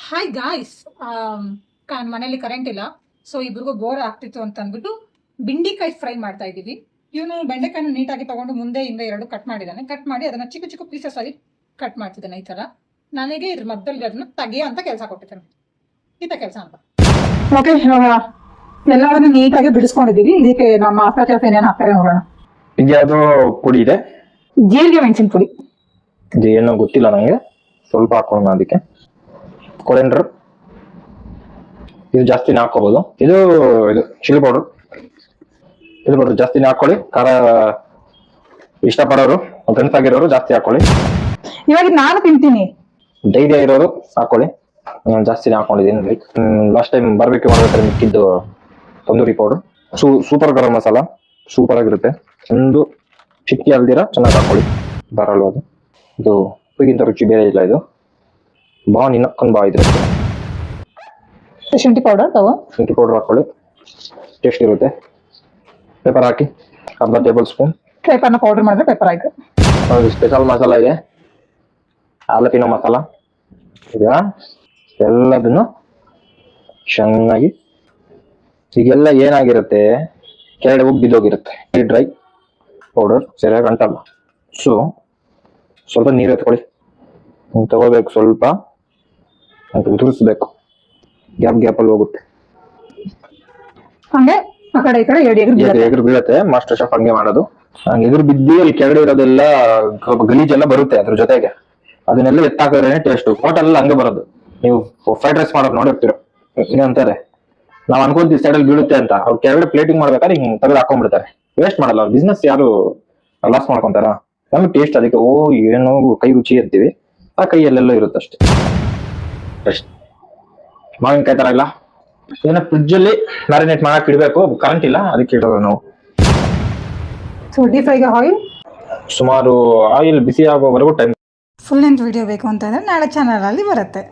Hi guys, ಮನೇಲಿ current ಇಲ್ಲ. So ಇಬ್ರಿಗೂ ಬೋರ್ ಆಗ್ತಿತ್ತು ಅಂತ ಅಂದ್ಬಿಟ್ಟು ಬೆಂಡೆಕಾಯಿ ಫ್ರೈ ಮಾಡ್ತಾ ಇದ್ದೀವಿ. ಇವನು ಬೆಂಡೆಕಾಯಿನ ನೀಟಾಗಿ ತಗೊಂಡು ಮುಂದೆ ಹಿಂದೆ ಎರಡು ಕಟ್ ಮಾಡಿದ್ದಾನೆ. ಕಟ್ ಮಾಡಿ ಅದನ್ನ ಚಿಕ್ಕ ಚಿಕ್ಕ ಪೀಸಸ್ ಆಗಿ ಕಟ್ ಮಾಡ್ತಿದ್ದಾನೆ. ಈ ತರ ನನಗೆ ಇದ್ರ ಮಧ್ಯದಲ್ಲಿ ಅದನ್ನ ತೆಗಿಯೋ ಅಂತ ಕೆಲಸ ಕೊಟ್ಟಿದ್ದಾನೆ. ಈತ ಕೆಲಸ ಅಂತ. ಓಕೆ, ಎಲ್ಲಾರನ್ನು ನೀಟಾಗಿ ಬಿಡಿಸ್ಕೊಂಡಿದ್ದೀವಿ. ಇದಕ್ಕೆ ನಮ್ಮ ಆಸ್ಪತ್ರೆ ಏನೇನು ಹಾಕ್ತಾರೆ ನೋಡೋಣ. ಇದ್ಯಾವುದೋ ಪುಡಿ ಇದೆ, ಜೀರಿಗೆ ಮೆಣಸಿನ ಪುಡಿ. ಇದು ಏನೋ ಗೊತ್ತಿಲ್ಲ ನಂಗೆ, ಸ್ವಲ್ಪ ಹಾಕೋಣ. ಅದಕ್ಕೆ ಕೊರೆಂಡರ್, ಇದು ಜಾಸ್ತಿನೇ ಹಾಕೋಬಹುದು. ಇದು ಚಿಲ್ಲಿ ಪೌಡರ್, ಚಿಲ್ಲಿ ಪೌಡರ್ ಜಾಸ್ತಿನೇ ಹಾಕೊಳ್ಳಿ. ಖಾರ ಇಷ್ಟಪಡೋರು, ಫ್ರೆಂಡ್ಸ್ ಆಗಿರೋರು ಜಾಸ್ತಿ ಹಾಕೊಳ್ಳಿ. ಇವಾಗ ನಾನು ತಿಂತೀನಿ, ಧೈರ್ಯ ಇರೋರು ಹಾಕೊಳ್ಳಿ. ನಾನು ಜಾಸ್ತಿನೇ ಹಾಕೊಂಡಿದ್ದೀನಿ. ಲೈಕ್ ಲಾಸ್ಟ್ ಟೈಮ್ ಬಾರ್ಬಿಕ್ಯೂ ಮಾಡ್ಬೇಕಾದ್ರೆ ಮಿಕ್ಕಿದ್ದು tandoori powder. Super garam masala, super ಆಗಿರುತ್ತೆ. ಒಂದು ಚಿಕ್ಕಿ ಅಲ್ದಿರ ಚೆನ್ನಾಗಿ ಹಾಕೊಳ್ಳಿ, ಬರಲ್ಲ ಅದು. ಇದು ಉಪ್ಪಿಗಿಂತ ರುಚಿ ಬೇರೆ ಇಲ್ಲ. ಇದು ಬಾ ನಿನ್ನಕ್ಕೊಂದು ಬಾ ಇದ್ರೆ ಶುಂಠಿ ಪೌಡರ್ ಶುಂಠಿ ಪೌಡರ್ ಹಾಕೊಳ್ಳಿ, ಟೇಸ್ಟ್ ಇರುತ್ತೆ. ಪೆಪ್ಪರ್ ಹಾಕಿ ಅರ್ಧ ಟೇಬಲ್ ಸ್ಪೂನ್. ಪೆಪ್ಪರ್ನ ಪೌಡರ್ ಮಾಡಿದ್ರೆ ಪೆಪ್ಪರ್ ಆಯ್ತು. ಒಂದು ಸ್ಪೆಷಲ್ ಮಸಾಲ ಇದೆ, ಆಲಪಿನೋ ಮಸಾಲ. ಈಗ ಎಲ್ಲದನ್ನು ಚೆನ್ನಾಗಿ, ಈಗೆಲ್ಲ ಏನಾಗಿರುತ್ತೆ, ಕೆಳಗಡೆ ಹೋಗಿ ಬಿದ್ದೋಗಿರುತ್ತೆ. ಡ್ರೈ ಪೌಡರ್ ಸರಿಯಾಗಿ ಅಂಟಲ್ಲ. ಸೊ ಸ್ವಲ್ಪ ನೀರು ಎತ್ಕೊಳ್ಳಿ, ತಗೋಬೇಕು. ಸ್ವಲ್ಪ ಉದುರಿಸ್ಬೇಕು, ಗ್ಯಾಪಲ್ಲಿ ಹೋಗುತ್ತೆ. ಹಂಗೆ ಆ ಕಡೆ ಈ ಕಡೆ ಎದುರು ಬೀಳುತ್ತೆ. ಮಾಸ್ಟರ್ ಶೆಫ್ ಹಂಗೆ ಮಾಡೋದು. ಹಂಗೆ ಎದುರು ಬಿದ್ದು ಅಲ್ಲಿ ಕೆಳಗಡೆ ಇರೋದೆಲ್ಲ ಗಲೀಜೆಲ್ಲ ಬರುತ್ತೆ ಅದ್ರ ಜೊತೆಗೆ. ಅದನ್ನೆಲ್ಲ ಎತ್ತಾಕಿದ್ರೆ ಟೇಸ್ಟ್. ಹೋಟೆಲ್ ಹಂಗೆ ಬರೋದು. ನೀವು ಫ್ರೈಡ್ ರೈಸ್ ಮಾಡೋದು ನೋಡಿರ್ತೀರ, ಏನಂತಾರೆ, ನಾವ್ ಅನ್ಕೊಂತೀವಿ ಸೈಡಲ್ಲಿ ಬೀಳುತ್ತೆ ಅಂತ. ಅವ್ರು ಕೆಳಗಡೆ ಪ್ಲೇಟಿಂಗ್ ಮಾಡ್ಬೇಕಾದ್ರೆ ಹಿಂಗ್ ತೆಗೆದು ಹಾಕೊಂಡ್ಬಿಡ್ತಾರೆ. ವೇಸ್ಟ್ ಮಾಡಲ್ಲ. ಅವ್ರ ಬಿಸ್ನೆಸ್ ಯಾರು ಲಾಸ್ ಮಾಡ್ಕೊಂತಾರ? ನಮ್ಗೆ ಟೇಸ್ಟ್ ಅದಕ್ಕೆ ಓ ಏನೋ ಕೈ ರುಚಿ ಅಂತೀವಿ, ಆ ಕೈಯಲ್ಲೆಲ್ಲ ಇರುತ್ತೆ ಅಷ್ಟೇ. ಮಾವಿನಕಾಯಿ ತರ ಇಲ್ಲ. ಏನೋ ಫ್ರಿಡ್ಜ್ ಅಲ್ಲಿ ಮ್ಯಾರಿನೇಟ್ ಮಾಡಕ್ ಇಡ್ಬೇಕು, ಕರೆಂಟ್ ಇಲ್ಲ, ಅದಕ್ಕೆ ಇಡೋದು ನಾವು. ಡೀಪ್ ಫ್ರೈಗೆ ಆಯಿಲ್, ಸುಮಾರು ಆಯಿಲ್ ಬಿಸಿ ಆಗೋವರೆಗೂ ಟೈಮ್. ಫುಲ್ ಲೆಂತ್ ವಿಡಿಯೋ ಬೇಕು ಅಂತಂದ್ರೆ ನಾಳೆ ಚಾನಲ್ ಅಲ್ಲಿ ಬರುತ್ತೆ.